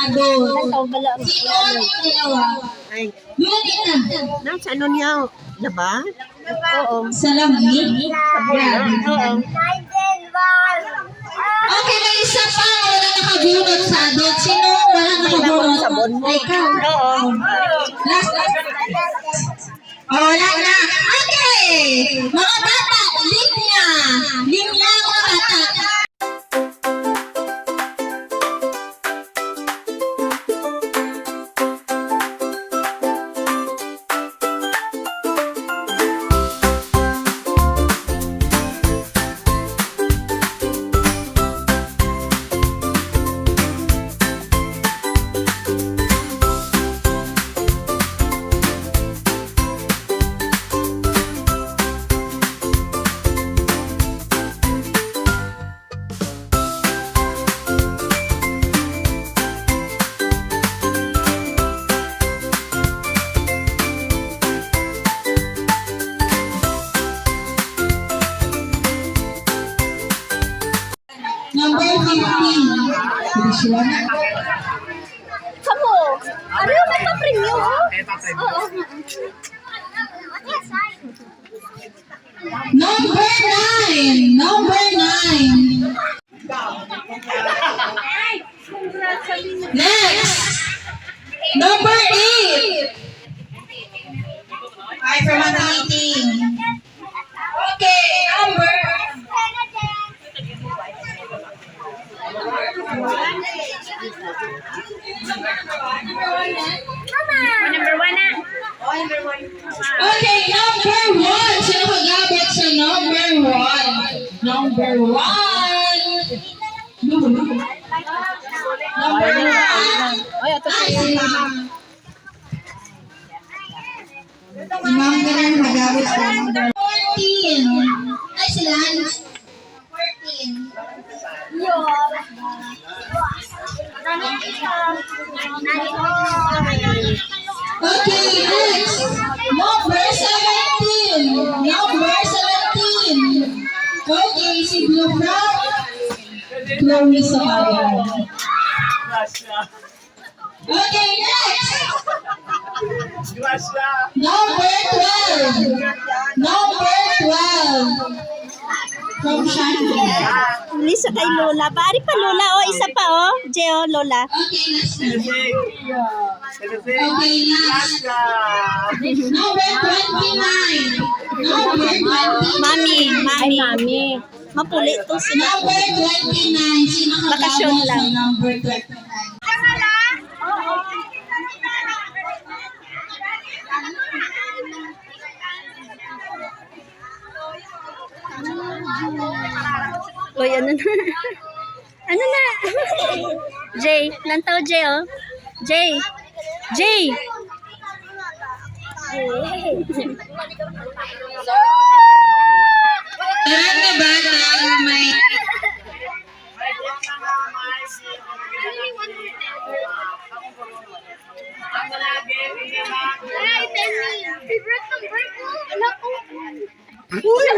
adult. Sino ang dalawa? Ay, Yun na. nasa ano niya? Diba? Oo. Sa lamig? Grabe. Oo. Okay, may isa pa. Wala nakabunot sa adult. Sino wala nakabunot? Sabon mo. Ay, ikaw. Oo. Last. Oh, wala na. Okay. Mga bata, linya. Linya, mga bata. Number 15. Kamu, ano yung may pa-premium? Oo. Number 9. Number 9. Next. Number 8. Hi from the meeting. Okay, number. Number 1 na. Okay, number 1. Sino mag-abot sa number 1? Number 1. Number 1. Ay, ito Ay, si Ma'am ganun mag-abot sa number 14. Ay, si Lance. 14. Okay, next. Number 17. Number 17. Okay, si Blue Frog. Chloe Samayan. Okay, next. Number 12. Number 12. From Shanghai. Lisa kay Lola. Pari pa Lola. O, isa pa o. Jeo, Lola. Okay, last na. Okay, last. Number 29. Number 29. Mami. Ay, mami. Mapuli to sila. Number 29. Sino Bakasyon mag-abot sa lang. number 29? Uy, ano na? Ano na? Jay. Lantaw, Jay, oh. Jay. Jay. Lahat na ba na may... Uy!